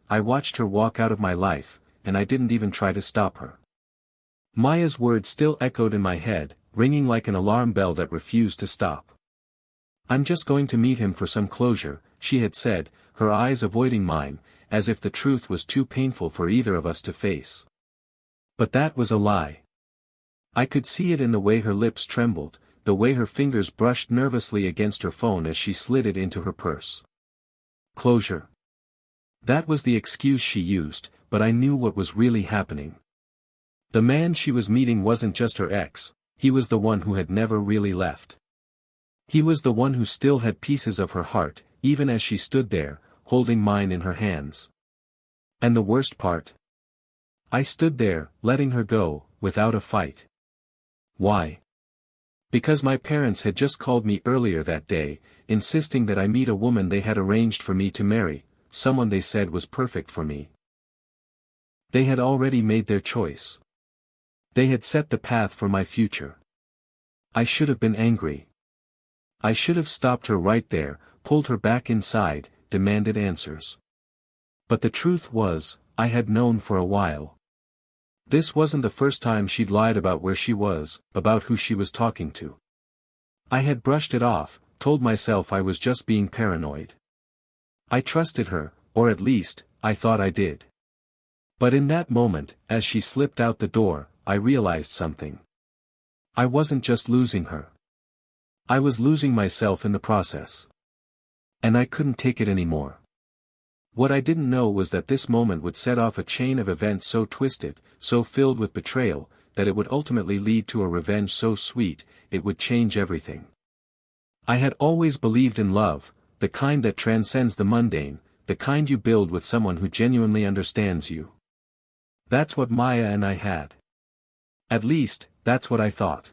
I watched her walk out of my life, and I didn't even try to stop her. Maya's words still echoed in my head, ringing like an alarm bell that refused to stop. "I'm just going to meet him for some closure," she had said, her eyes avoiding mine, as if the truth was too painful for either of us to face. But that was a lie. I could see it in the way her lips trembled, the way her fingers brushed nervously against her phone as she slid it into her purse. Closure. That was the excuse she used, but I knew what was really happening. The man she was meeting wasn't just her ex, he was the one who had never really left. He was the one who still had pieces of her heart, even as she stood there, holding mine in her hands. And the worst part? I stood there, letting her go, without a fight. Why? Because my parents had just called me earlier that day, insisting that I meet a woman they had arranged for me to marry, someone they said was perfect for me. They had already made their choice. They had set the path for my future. I should have been angry. I should have stopped her right there, pulled her back inside, demanded answers. But the truth was, I had known for a while. This wasn't the first time she'd lied about where she was, about who she was talking to. I had brushed it off, told myself I was just being paranoid. I trusted her, or at least, I thought I did. But in that moment, as she slipped out the door, I realized something. I wasn't just losing her. I was losing myself in the process. And I couldn't take it anymore. What I didn't know was that this moment would set off a chain of events so twisted, so filled with betrayal, that it would ultimately lead to a revenge so sweet, it would change everything. I had always believed in love, the kind that transcends the mundane, the kind you build with someone who genuinely understands you. That's what Maya and I had. At least, that's what I thought.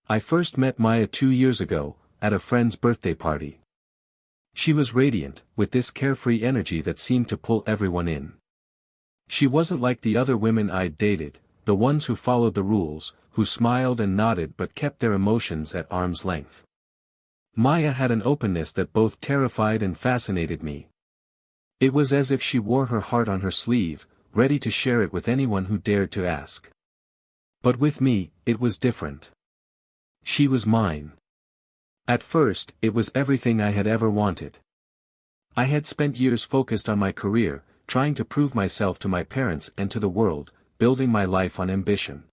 I first met Maya 2 years ago, at a friend's birthday party. She was radiant, with this carefree energy that seemed to pull everyone in. She wasn't like the other women I'd dated, the ones who followed the rules, who smiled and nodded but kept their emotions at arm's length. Maya had an openness that both terrified and fascinated me. It was as if she wore her heart on her sleeve, ready to share it with anyone who dared to ask. But with me, it was different. She was mine. At first, it was everything I had ever wanted. I had spent years focused on my career, trying to prove myself to my parents and to the world, building my life on ambition.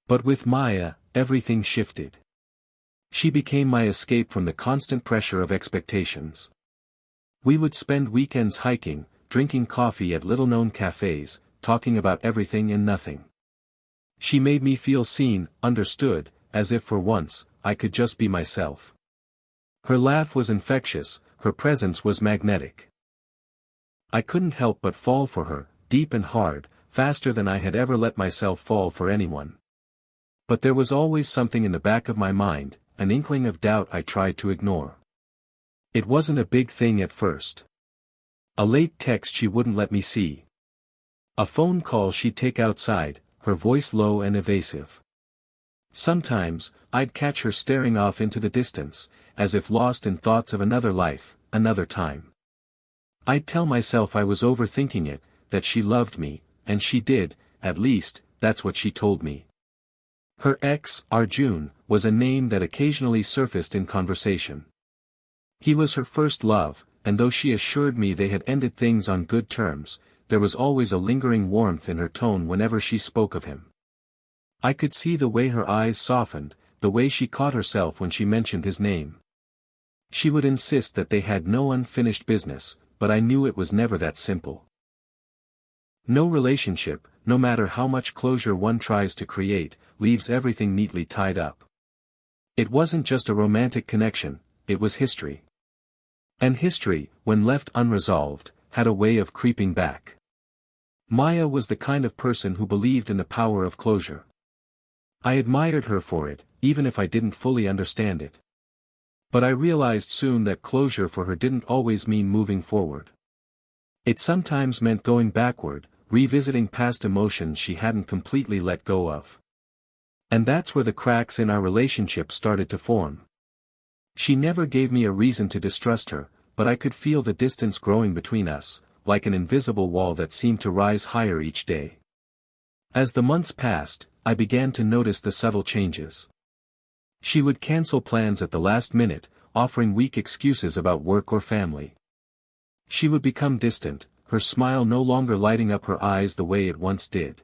But with Maya, everything shifted. She became my escape from the constant pressure of expectations. We would spend weekends hiking, drinking coffee at little-known cafes, talking about everything and nothing. She made me feel seen, understood, as if for once, I could just be myself. Her laugh was infectious, her presence was magnetic. I couldn't help but fall for her, deep and hard, faster than I had ever let myself fall for anyone. But there was always something in the back of my mind, an inkling of doubt I tried to ignore. It wasn't a big thing at first. A late text she wouldn't let me see. A phone call she'd take outside, her voice low and evasive. Sometimes, I'd catch her staring off into the distance, as if lost in thoughts of another life, another time. I'd tell myself I was overthinking it, that she loved me, and she did, at least, that's what she told me. Her ex, Arjun, was a name that occasionally surfaced in conversation. He was her first love, and though she assured me they had ended things on good terms, there was always a lingering warmth in her tone whenever she spoke of him. I could see the way her eyes softened, the way she caught herself when she mentioned his name. She would insist that they had no unfinished business, but I knew it was never that simple. No relationship, no matter how much closure one tries to create, leaves everything neatly tied up. It wasn't just a romantic connection, it was history. And history, when left unresolved, had a way of creeping back. Maya was the kind of person who believed in the power of closure. I admired her for it, even if I didn't fully understand it. But I realized soon that closure for her didn't always mean moving forward. It sometimes meant going backward, revisiting past emotions she hadn't completely let go of. And that's where the cracks in our relationship started to form. She never gave me a reason to distrust her, but I could feel the distance growing between us, like an invisible wall that seemed to rise higher each day. As the months passed, I began to notice the subtle changes. She would cancel plans at the last minute, offering weak excuses about work or family. She would become distant, her smile no longer lighting up her eyes the way it once did.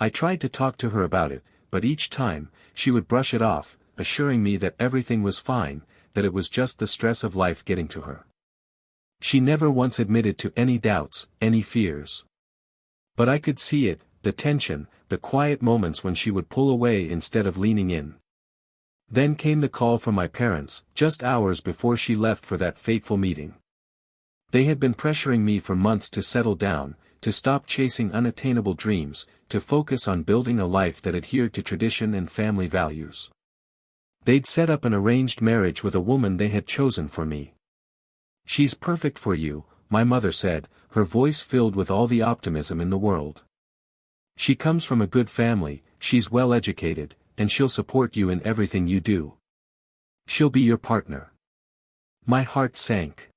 I tried to talk to her about it, but each time, she would brush it off, assuring me that everything was fine, that it was just the stress of life getting to her. She never once admitted to any doubts, any fears. But I could see it, the tension, the quiet moments when she would pull away instead of leaning in. Then came the call from my parents, just hours before she left for that fateful meeting. They had been pressuring me for months to settle down, to stop chasing unattainable dreams, to focus on building a life that adhered to tradition and family values. They'd set up an arranged marriage with a woman they had chosen for me. "She's perfect for you," my mother said, her voice filled with all the optimism in the world. "She comes from a good family, she's well educated, and she'll support you in everything you do. She'll be your partner." My heart sank.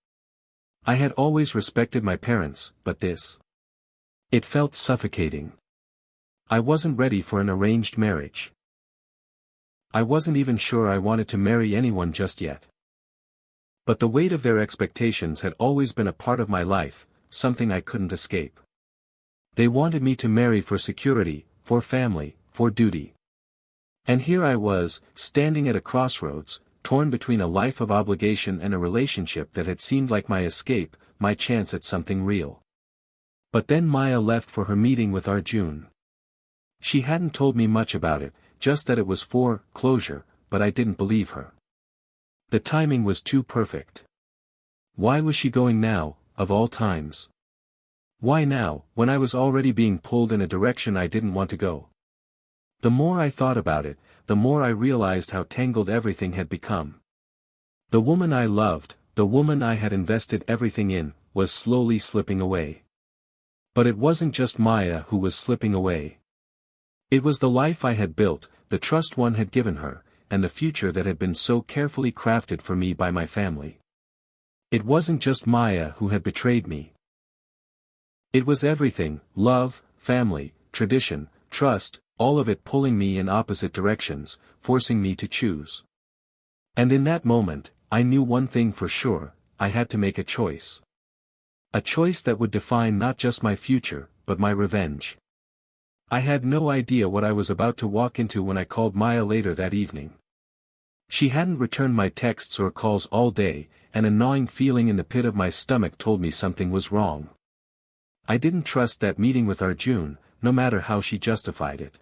I had always respected my parents, but this. It felt suffocating. I wasn't ready for an arranged marriage. I wasn't even sure I wanted to marry anyone just yet. But the weight of their expectations had always been a part of my life, something I couldn't escape. They wanted me to marry for security, for family, for duty. And here I was, standing at a crossroads, torn between a life of obligation and a relationship that had seemed like my escape, my chance at something real. But then Maya left for her meeting with Arjun. She hadn't told me much about it, just that it was for closure, but I didn't believe her. The timing was too perfect. Why was she going now, of all times? Why now, when I was already being pulled in a direction I didn't want to go? The more I thought about it, the more I realized how tangled everything had become. The woman I loved, the woman I had invested everything in, was slowly slipping away. But it wasn't just Maya who was slipping away. It was the life I had built, the trust one had given her, and the future that had been so carefully crafted for me by my family. It wasn't just Maya who had betrayed me. It was everything, love, family, tradition, trust, all of it pulling me in opposite directions, forcing me to choose. And in that moment, I knew one thing for sure, I had to make a choice. A choice that would define not just my future, but my revenge. I had no idea what I was about to walk into when I called Maya later that evening. She hadn't returned my texts or calls all day, and a gnawing feeling in the pit of my stomach told me something was wrong. I didn't trust that meeting with Arjun, no matter how she justified it.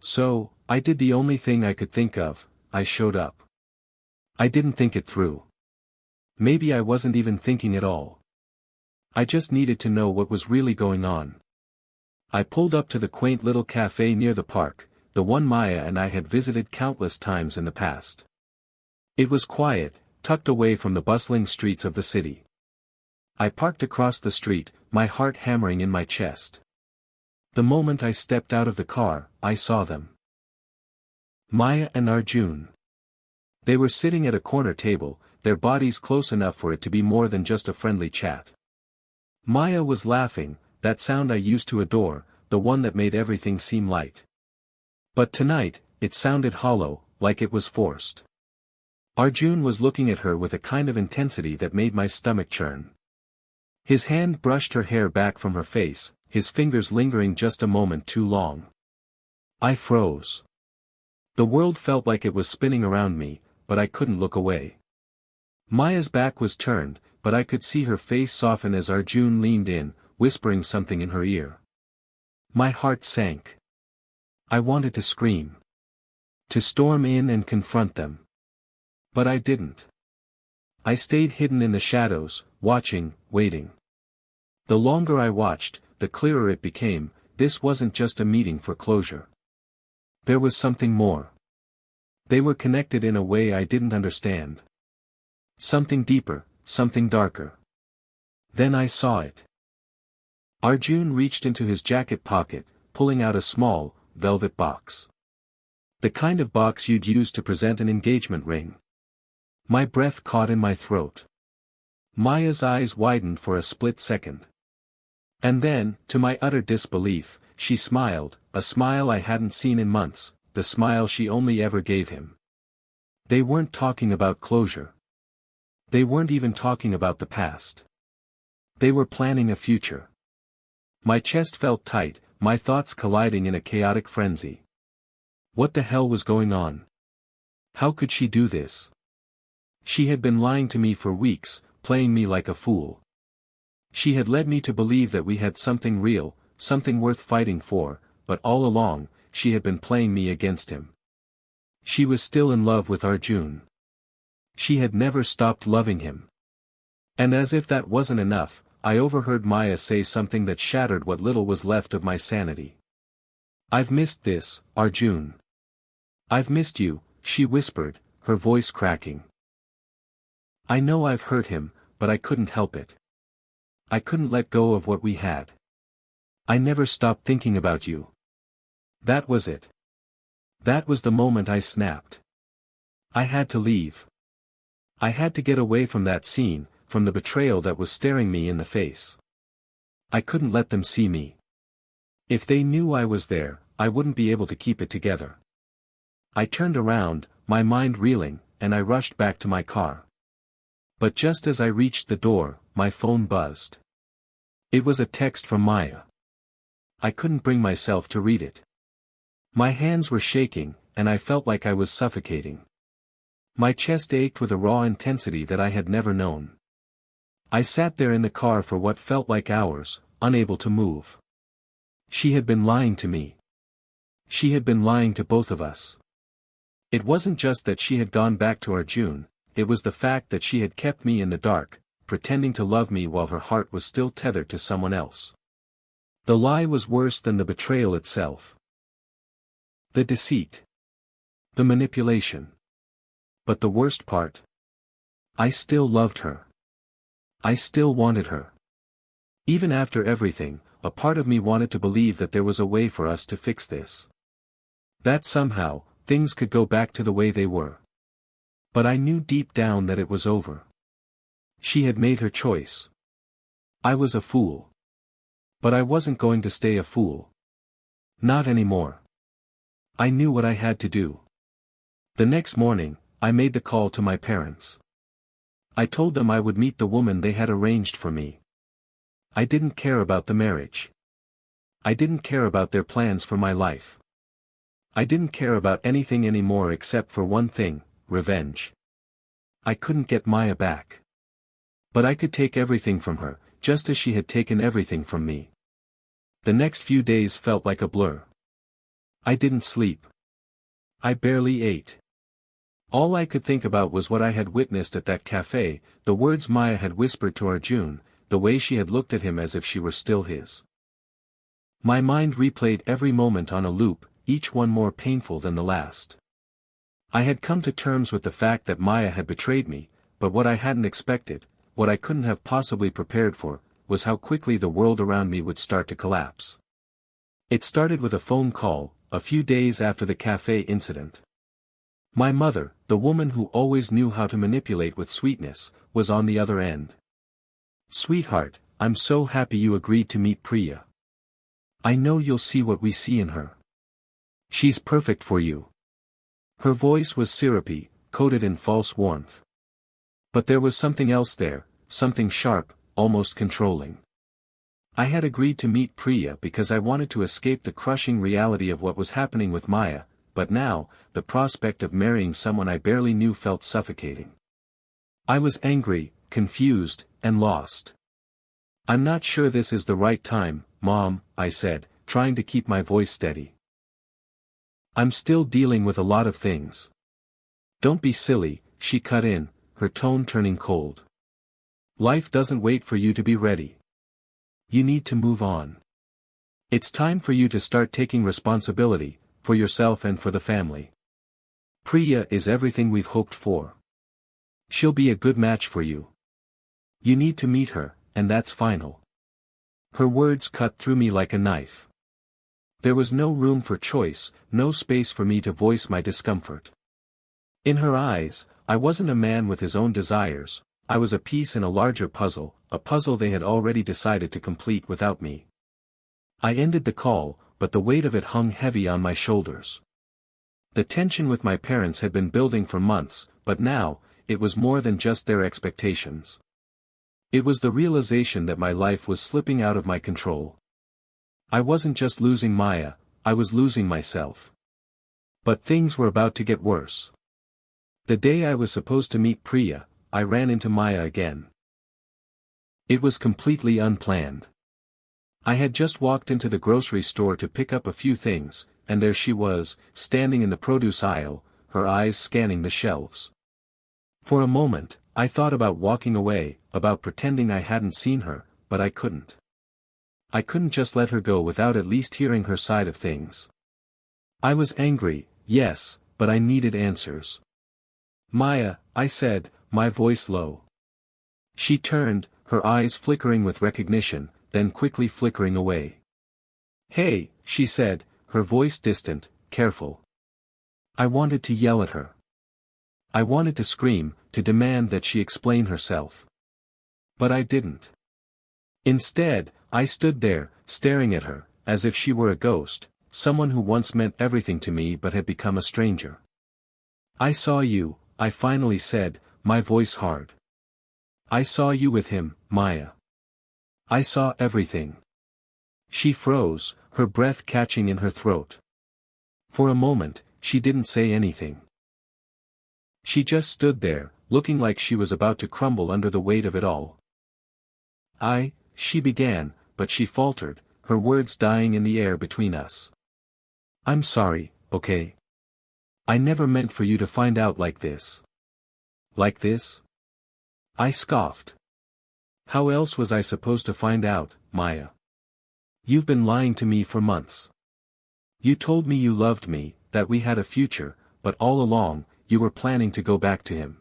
So, I did the only thing I could think of, I showed up. I didn't think it through. Maybe I wasn't even thinking at all. I just needed to know what was really going on. I pulled up to the quaint little cafe near the park, the one Maya and I had visited countless times in the past. It was quiet, tucked away from the bustling streets of the city. I parked across the street, my heart hammering in my chest. The moment I stepped out of the car, I saw them. Maya and Arjun. They were sitting at a corner table, their bodies close enough for it to be more than just a friendly chat. Maya was laughing, that sound I used to adore, the one that made everything seem light. But tonight, it sounded hollow, like it was forced. Arjun was looking at her with a kind of intensity that made my stomach churn. His hand brushed her hair back from her face, his fingers lingering just a moment too long. I froze. The world felt like it was spinning around me, but I couldn't look away. Maya's back was turned, but I could see her face soften as Arjun leaned in, whispering something in her ear. My heart sank. I wanted to scream. To storm in and confront them. But I didn't. I stayed hidden in the shadows, watching, waiting. The longer I watched, the clearer it became, this wasn't just a meeting for closure. There was something more. They were connected in a way I didn't understand. Something deeper, something darker. Then I saw it. Arjun reached into his jacket pocket, pulling out a small, velvet box. The kind of box you'd use to present an engagement ring. My breath caught in my throat. Maya's eyes widened for a split second. And then, to my utter disbelief, she smiled, a smile I hadn't seen in months, the smile she only ever gave him. They weren't talking about closure. They weren't even talking about the past. They were planning a future. My chest felt tight, my thoughts colliding in a chaotic frenzy. What the hell was going on? How could she do this? She had been lying to me for weeks, playing me like a fool. She had led me to believe that we had something real, something worth fighting for, but all along, she had been playing me against him. She was still in love with Arjun. She had never stopped loving him. And as if that wasn't enough, I overheard Maya say something that shattered what little was left of my sanity. "I've missed this, Arjun. I've missed you," she whispered, her voice cracking. "I know I've hurt him, but I couldn't help it. I couldn't let go of what we had. I never stopped thinking about you." That was it. That was the moment I snapped. I had to leave. I had to get away from that scene, from the betrayal that was staring me in the face. I couldn't let them see me. If they knew I was there, I wouldn't be able to keep it together. I turned around, my mind reeling, and I rushed back to my car. But just as I reached the door, my phone buzzed. It was a text from Maya. I couldn't bring myself to read it. My hands were shaking, and I felt like I was suffocating. My chest ached with a raw intensity that I had never known. I sat there in the car for what felt like hours, unable to move. She had been lying to me. She had been lying to both of us. It wasn't just that she had gone back to Arjun, it was the fact that she had kept me in the dark, pretending to love me while her heart was still tethered to someone else. The lie was worse than the betrayal itself. The deceit. The manipulation. But the worst part? I still loved her. I still wanted her. Even after everything, a part of me wanted to believe that there was a way for us to fix this. That somehow, things could go back to the way they were. But I knew deep down that it was over. She had made her choice. I was a fool. But I wasn't going to stay a fool. Not anymore. I knew what I had to do. The next morning, I made the call to my parents. I told them I would meet the woman they had arranged for me. I didn't care about the marriage. I didn't care about their plans for my life. I didn't care about anything anymore except for one thing, revenge. I couldn't get Maya back. But I could take everything from her, just as she had taken everything from me. The next few days felt like a blur. I didn't sleep. I barely ate. All I could think about was what I had witnessed at that cafe, the words Maya had whispered to Arjun, the way she had looked at him as if she were still his. My mind replayed every moment on a loop, each one more painful than the last. I had come to terms with the fact that Maya had betrayed me, but what I hadn't expected, what I couldn't have possibly prepared for, was how quickly the world around me would start to collapse. It started with a phone call, a few days after the cafe incident. My mother, the woman who always knew how to manipulate with sweetness, was on the other end. "Sweetheart, I'm so happy you agreed to meet Priya. I know you'll see what we see in her. She's perfect for you." Her voice was syrupy, coated in false warmth. But there was something else there, something sharp, almost controlling. I had agreed to meet Priya because I wanted to escape the crushing reality of what was happening with Maya, but now, the prospect of marrying someone I barely knew felt suffocating. I was angry, confused, and lost. "I'm not sure this is the right time, Mom," I said, trying to keep my voice steady. "I'm still dealing with a lot of things." "Don't be silly," she cut in, her tone turning cold. "Life doesn't wait for you to be ready. You need to move on. It's time for you to start taking responsibility, for yourself and for the family. Priya is everything we've hoped for. She'll be a good match for you. You need to meet her, and that's final." Her words cut through me like a knife. There was no room for choice, no space for me to voice my discomfort. In her eyes, I wasn't a man with his own desires, I was a piece in a larger puzzle, a puzzle they had already decided to complete without me. I ended the call, but the weight of it hung heavy on my shoulders. The tension with my parents had been building for months, but now, it was more than just their expectations. It was the realization that my life was slipping out of my control. I wasn't just losing Maya, I was losing myself. But things were about to get worse. The day I was supposed to meet Priya, I ran into Maya again. It was completely unplanned. I had just walked into the grocery store to pick up a few things, and there she was, standing in the produce aisle, her eyes scanning the shelves. For a moment, I thought about walking away, about pretending I hadn't seen her, but I couldn't. I couldn't just let her go without at least hearing her side of things. I was angry, yes, but I needed answers. Maya, I said, my voice low. She turned, her eyes flickering with recognition, then quickly flickering away. Hey, she said, her voice distant, careful. I wanted to yell at her. I wanted to scream, to demand that she explain herself. But I didn't. Instead, I stood there, staring at her, as if she were a ghost, someone who once meant everything to me but had become a stranger. I saw you, I finally said, my voice hard. I saw you with him, Maya. I saw everything. She froze, her breath catching in her throat. For a moment, she didn't say anything. She just stood there, looking like she was about to crumble under the weight of it all. She began, but she faltered, her words dying in the air between us. I'm sorry, okay? I never meant for you to find out like this. Like this? I scoffed. How else was I supposed to find out, Maya? You've been lying to me for months. You told me you loved me, that we had a future, but all along, you were planning to go back to him.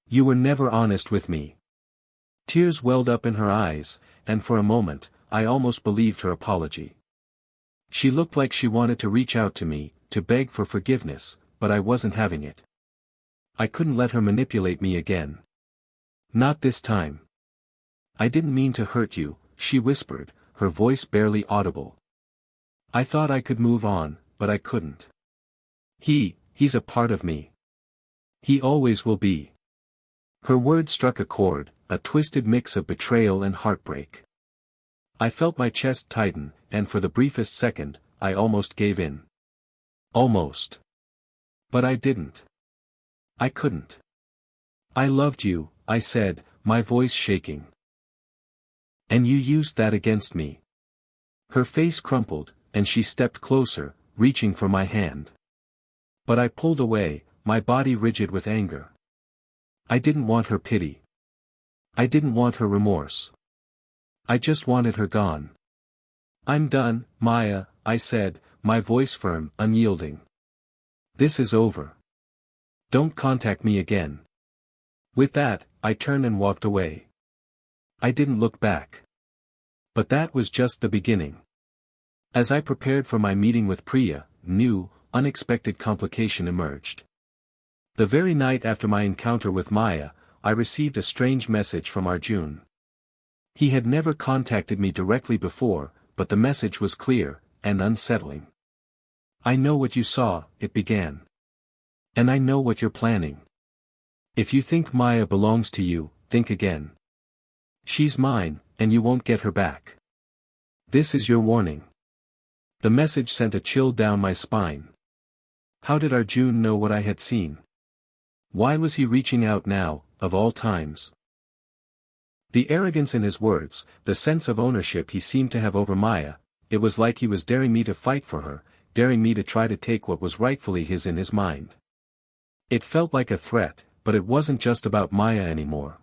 You were never honest with me. Tears welled up in her eyes, and for a moment, I almost believed her apology. She looked like she wanted to reach out to me, to beg for forgiveness, but I wasn't having it. I couldn't let her manipulate me again. Not this time. I didn't mean to hurt you, she whispered, her voice barely audible. I thought I could move on, but I couldn't. He's a part of me. He always will be. Her words struck a chord, a twisted mix of betrayal and heartbreak. I felt my chest tighten, and for the briefest second, I almost gave in. Almost. But I didn't. I couldn't. I loved you, I said, my voice shaking. And you used that against me. Her face crumpled, and she stepped closer, reaching for my hand. But I pulled away, my body rigid with anger. I didn't want her pity. I didn't want her remorse. I just wanted her gone. I'm done, Maya, I said, my voice firm, unyielding. This is over. Don't contact me again. With that, I turned and walked away. I didn't look back. But that was just the beginning. As I prepared for my meeting with Priya, new, unexpected complication emerged. The very night after my encounter with Maya, I received a strange message from Arjun. He had never contacted me directly before, but the message was clear, and unsettling. I know what you saw, it began. And I know what you're planning. If you think Maya belongs to you, think again. She's mine, and you won't get her back. This is your warning. The message sent a chill down my spine. How did Arjun know what I had seen? Why was he reaching out now, of all times? The arrogance in his words, the sense of ownership he seemed to have over Maya, it was like he was daring me to fight for her, daring me to try to take what was rightfully his in his mind. It felt like a threat, but it wasn't just about Maya anymore.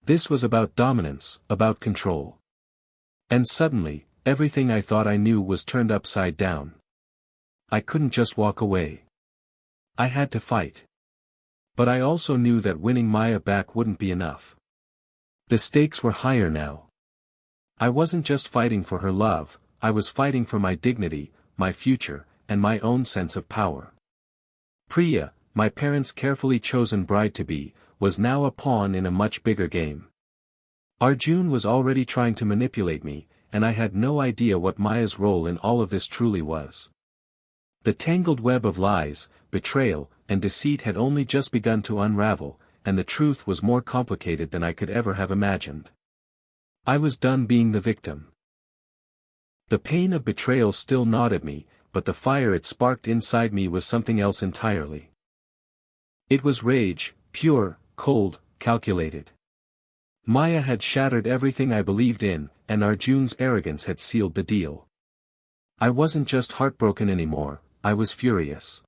This was about dominance, about control. And suddenly, everything I thought I knew was turned upside down. I couldn't just walk away. I had to fight. But I also knew that winning Maya back wouldn't be enough. The stakes were higher now. I wasn't just fighting for her love, I was fighting for my dignity, my future, and my own sense of power. Priya, my parents' carefully chosen bride-to-be, was now a pawn in a much bigger game. Arjun was already trying to manipulate me, and I had no idea what Maya's role in all of this truly was. The tangled web of lies, betrayal, and deceit had only just begun to unravel, and the truth was more complicated than I could ever have imagined. I was done being the victim. The pain of betrayal still gnawed at me, but the fire it sparked inside me was something else entirely. It was rage, pure, cold, calculated. Maya had shattered everything I believed in, and Arjun's arrogance had sealed the deal. I wasn't just heartbroken anymore, I was furious.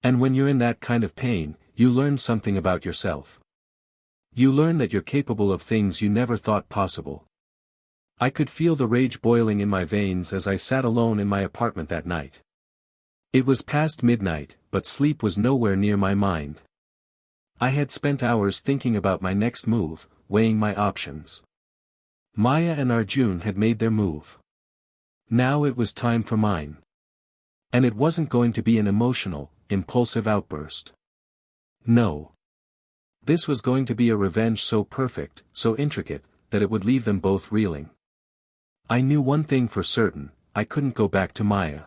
And when you're in that kind of pain, you learn something about yourself. You learn that you're capable of things you never thought possible. I could feel the rage boiling in my veins as I sat alone in my apartment that night. It was past midnight, but sleep was nowhere near my mind. I had spent hours thinking about my next move, weighing my options. Maya and Arjun had made their move. Now it was time for mine. And it wasn't going to be an emotional, impulsive outburst. No. This was going to be a revenge so perfect, so intricate, that it would leave them both reeling. I knew one thing for certain, I couldn't go back to Maya.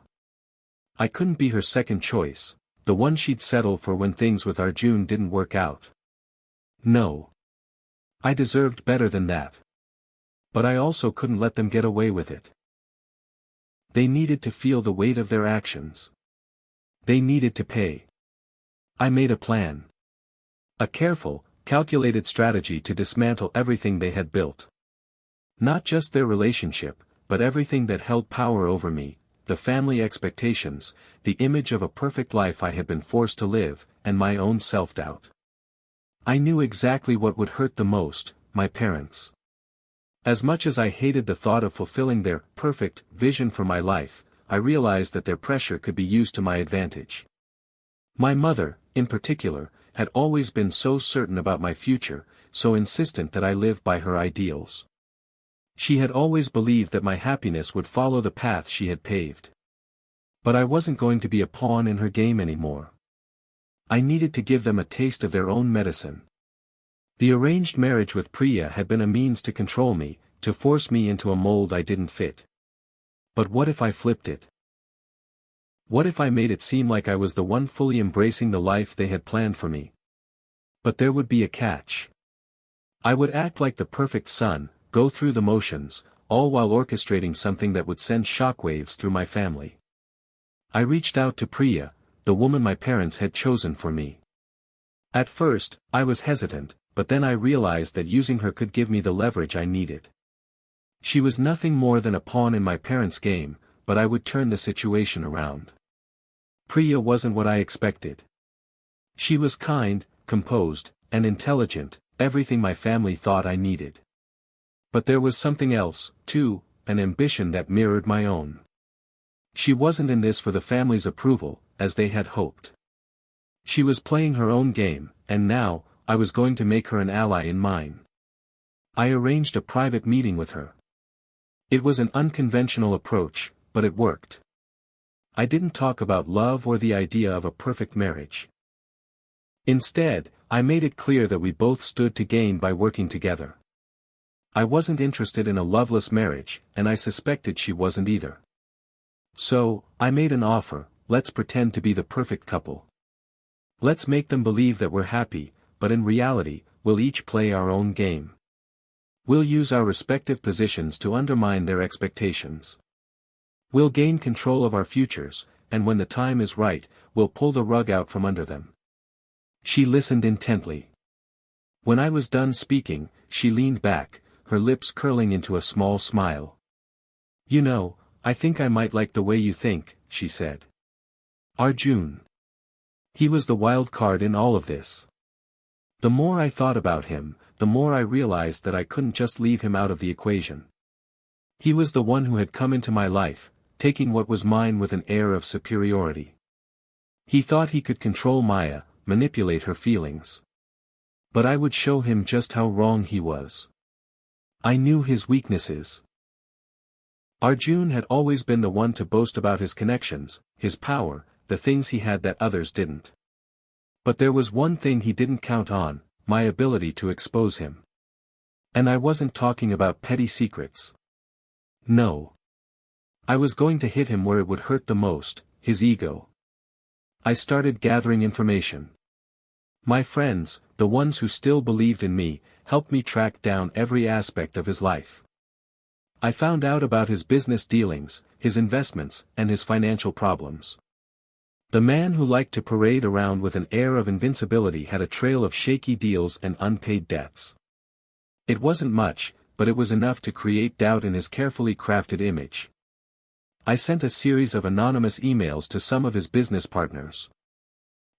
I couldn't be her second choice, the one she'd settle for when things with Arjun didn't work out. No. I deserved better than that. But I also couldn't let them get away with it. They needed to feel the weight of their actions. They needed to pay. I made a plan. A careful, calculated strategy to dismantle everything they had built. Not just their relationship, but everything that held power over me, the family expectations, the image of a perfect life I had been forced to live, and my own self-doubt. I knew exactly what would hurt the most, my parents. As much as I hated the thought of fulfilling their perfect vision for my life, I realized that their pressure could be used to my advantage. My mother, in particular, had always been so certain about my future, so insistent that I live by her ideals. She had always believed that my happiness would follow the path she had paved. But I wasn't going to be a pawn in her game anymore. I needed to give them a taste of their own medicine. The arranged marriage with Priya had been a means to control me, to force me into a mold I didn't fit. But what if I flipped it? What if I made it seem like I was the one fully embracing the life they had planned for me? But there would be a catch. I would act like the perfect son, go through the motions, all while orchestrating something that would send shockwaves through my family. I reached out to Priya, the woman my parents had chosen for me. At first, I was hesitant, but then I realized that using her could give me the leverage I needed. She was nothing more than a pawn in my parents' game, but I would turn the situation around. Priya wasn't what I expected. She was kind, composed, and intelligent, everything my family thought I needed. But there was something else, too, an ambition that mirrored my own. She wasn't in this for the family's approval, as they had hoped. She was playing her own game, and now, I was going to make her an ally in mine. I arranged a private meeting with her. It was an unconventional approach, but it worked. I didn't talk about love or the idea of a perfect marriage. Instead, I made it clear that we both stood to gain by working together. I wasn't interested in a loveless marriage, and I suspected she wasn't either. So, I made an offer, let's pretend to be the perfect couple. Let's make them believe that we're happy, but in reality, we'll each play our own game. We'll use our respective positions to undermine their expectations. We'll gain control of our futures, and when the time is right, we'll pull the rug out from under them. She listened intently. When I was done speaking, she leaned back, her lips curling into a small smile. "You know, I think I might like the way you think," she said. Arjun. He was the wild card in all of this. The more I thought about him, the more I realized that I couldn't just leave him out of the equation. He was the one who had come into my life, taking what was mine with an air of superiority. He thought he could control Maya, manipulate her feelings. But I would show him just how wrong he was. I knew his weaknesses. Arjun had always been the one to boast about his connections, his power, the things he had that others didn't. But there was one thing he didn't count on, my ability to expose him. And I wasn't talking about petty secrets. No. I was going to hit him where it would hurt the most, his ego. I started gathering information. My friends, the ones who still believed in me, helped me track down every aspect of his life. I found out about his business dealings, his investments, and his financial problems. The man who liked to parade around with an air of invincibility had a trail of shaky deals and unpaid debts. It wasn't much, but it was enough to create doubt in his carefully crafted image. I sent a series of anonymous emails to some of his business partners.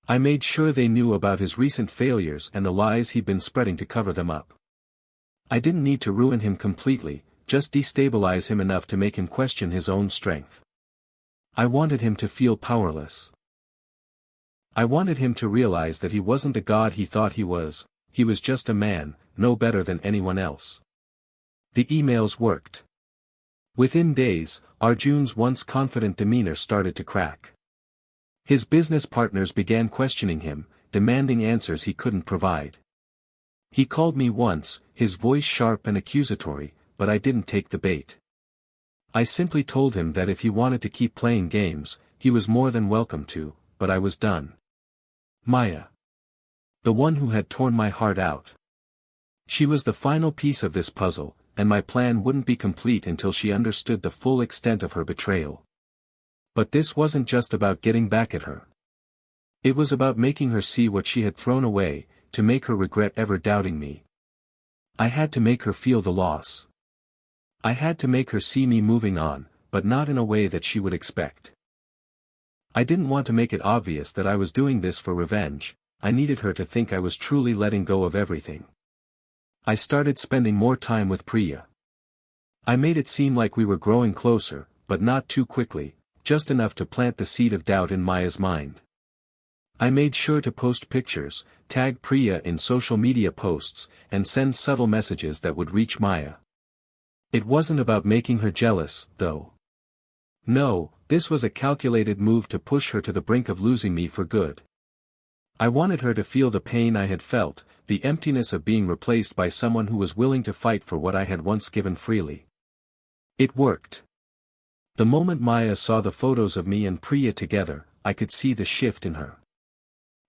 I made sure they knew about his recent failures and the lies he'd been spreading to cover them up. I didn't need to ruin him completely, just destabilize him enough to make him question his own strength. I wanted him to feel powerless. I wanted him to realize that he wasn't the god he thought he was just a man, no better than anyone else. The emails worked. Within days, Arjun's once confident demeanor started to crack. His business partners began questioning him, demanding answers he couldn't provide. He called me once, his voice sharp and accusatory, but I didn't take the bait. I simply told him that if he wanted to keep playing games, he was more than welcome to, but I was done. Maya. The one who had torn my heart out. She was the final piece of this puzzle, and my plan wouldn't be complete until she understood the full extent of her betrayal. But this wasn't just about getting back at her. It was about making her see what she had thrown away, to make her regret ever doubting me. I had to make her feel the loss. I had to make her see me moving on, but not in a way that she would expect. I didn't want to make it obvious that I was doing this for revenge. I needed her to think I was truly letting go of everything. I started spending more time with Priya. I made it seem like we were growing closer, but not too quickly, just enough to plant the seed of doubt in Maya's mind. I made sure to post pictures, tag Priya in social media posts, and send subtle messages that would reach Maya. It wasn't about making her jealous, though. No, this was a calculated move to push her to the brink of losing me for good. I wanted her to feel the pain I had felt, the emptiness of being replaced by someone who was willing to fight for what I had once given freely. It worked. The moment Maya saw the photos of me and Priya together, I could see the shift in her.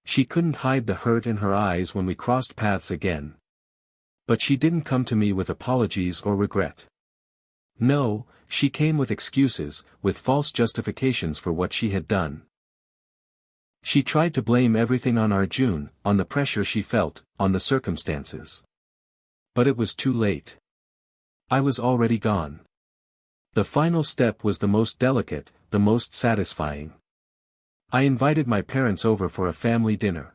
She couldn't hide the hurt in her eyes when we crossed paths again. But she didn't come to me with apologies or regret. No, she came with excuses, with false justifications for what she had done. She tried to blame everything on Arjun, on the pressure she felt, on the circumstances. But it was too late. I was already gone. The final step was the most delicate, the most satisfying. I invited my parents over for a family dinner.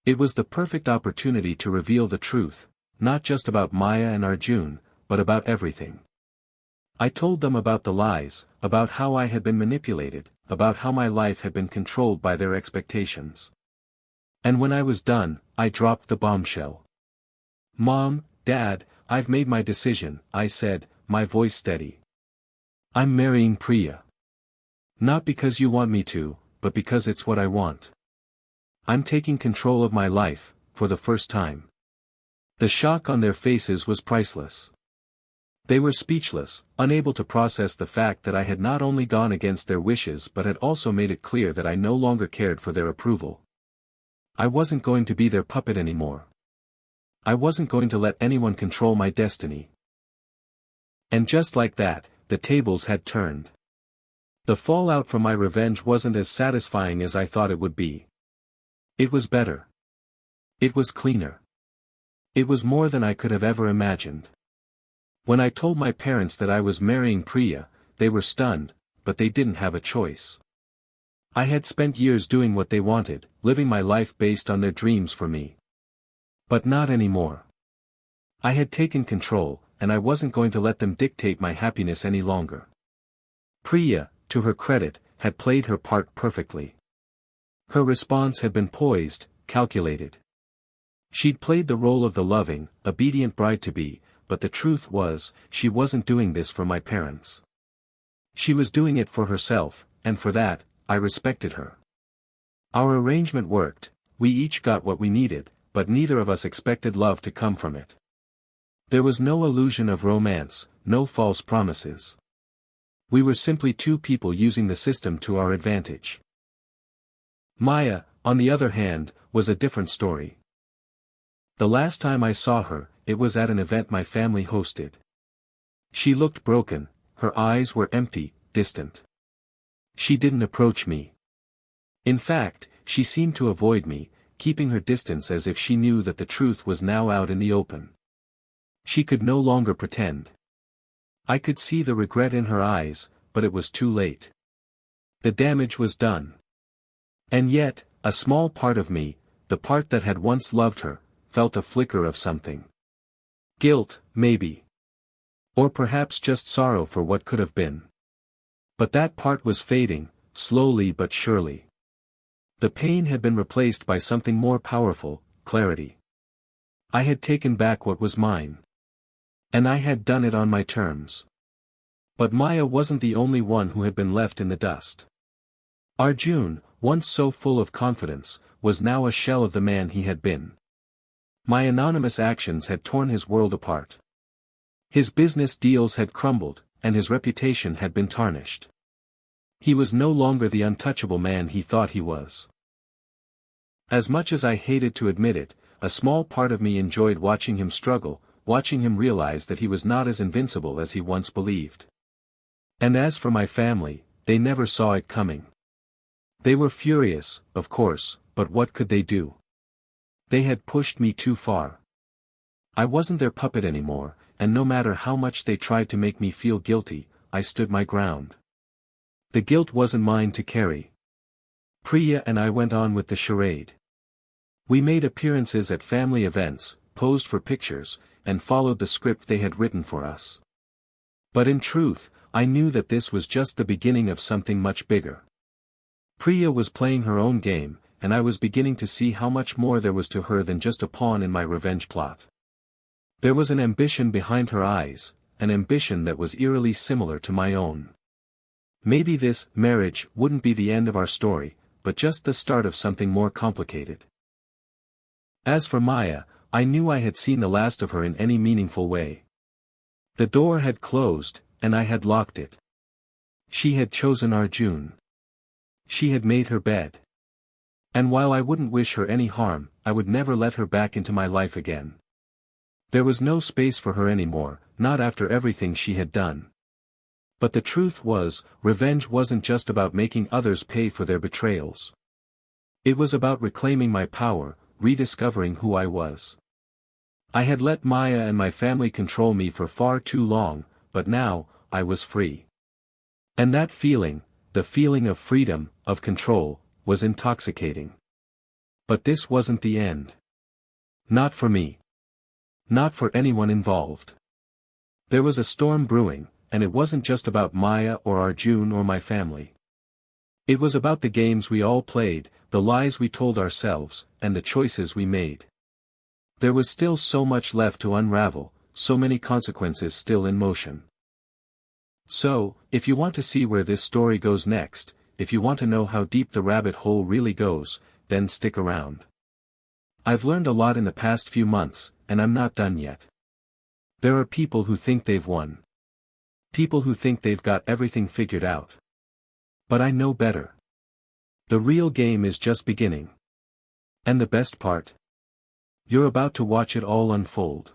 It was the perfect opportunity to reveal the truth, not just about Maya and Arjun, but about everything. I told them about the lies, about how I had been manipulated, about how my life had been controlled by their expectations. And when I was done, I dropped the bombshell. "Mom, Dad, I've made my decision," I said, my voice steady. "I'm marrying Priya. Not because you want me to, but because it's what I want. I'm taking control of my life, for the first time." The shock on their faces was priceless. They were speechless, unable to process the fact that I had not only gone against their wishes but had also made it clear that I no longer cared for their approval. I wasn't going to be their puppet anymore. I wasn't going to let anyone control my destiny. And just like that, the tables had turned. The fallout from my revenge wasn't as satisfying as I thought it would be. It was better. It was cleaner. It was more than I could have ever imagined. When I told my parents that I was marrying Priya, they were stunned, but they didn't have a choice. I had spent years doing what they wanted, living my life based on their dreams for me. But not anymore. I had taken control, and I wasn't going to let them dictate my happiness any longer. Priya, to her credit, had played her part perfectly. Her response had been poised, calculated. She'd played the role of the loving, obedient bride-to-be, but the truth was, she wasn't doing this for my parents. She was doing it for herself, and for that, I respected her. Our arrangement worked, we each got what we needed, but neither of us expected love to come from it. There was no illusion of romance, no false promises. We were simply two people using the system to our advantage. Maya, on the other hand, was a different story. The last time I saw her, it was at an event my family hosted. She looked broken, her eyes were empty, distant. She didn't approach me. In fact, she seemed to avoid me, keeping her distance as if she knew that the truth was now out in the open. She could no longer pretend. I could see the regret in her eyes, but it was too late. The damage was done. And yet, a small part of me, the part that had once loved her, felt a flicker of something. Guilt, maybe. Or perhaps just sorrow for what could have been. But that part was fading, slowly but surely. The pain had been replaced by something more powerful, clarity. I had taken back what was mine. And I had done it on my terms. But Maya wasn't the only one who had been left in the dust. Arjun, once so full of confidence, was now a shell of the man he had been. My anonymous actions had torn his world apart. His business deals had crumbled, and his reputation had been tarnished. He was no longer the untouchable man he thought he was. As much as I hated to admit it, a small part of me enjoyed watching him struggle, watching him realize that he was not as invincible as he once believed. And as for my family, they never saw it coming. They were furious, of course, but what could they do? They had pushed me too far. I wasn't their puppet anymore, and no matter how much they tried to make me feel guilty, I stood my ground. The guilt wasn't mine to carry. Priya and I went on with the charade. We made appearances at family events, posed for pictures, and followed the script they had written for us. But in truth, I knew that this was just the beginning of something much bigger. Priya was playing her own game, and I was beginning to see how much more there was to her than just a pawn in my revenge plot. There was an ambition behind her eyes, an ambition that was eerily similar to my own. Maybe this marriage wouldn't be the end of our story, but just the start of something more complicated. As for Maya, I knew I had seen the last of her in any meaningful way. The door had closed, and I had locked it. She had chosen Arjun. She had made her bed. And while I wouldn't wish her any harm, I would never let her back into my life again. There was no space for her anymore, not after everything she had done. But the truth was, revenge wasn't just about making others pay for their betrayals. It was about reclaiming my power, rediscovering who I was. I had let Maya and my family control me for far too long, but now, I was free. And that feeling, the feeling of freedom, of control, was intoxicating. But this wasn't the end. Not for me. Not for anyone involved. There was a storm brewing, and it wasn't just about Maya or Arjun or my family. It was about the games we all played, the lies we told ourselves, and the choices we made. There was still so much left to unravel, so many consequences still in motion. So, if you want to see where this story goes next, if you want to know how deep the rabbit hole really goes, then stick around. I've learned a lot in the past few months, and I'm not done yet. There are people who think they've won. People who think they've got everything figured out. But I know better. The real game is just beginning. And the best part? You're about to watch it all unfold.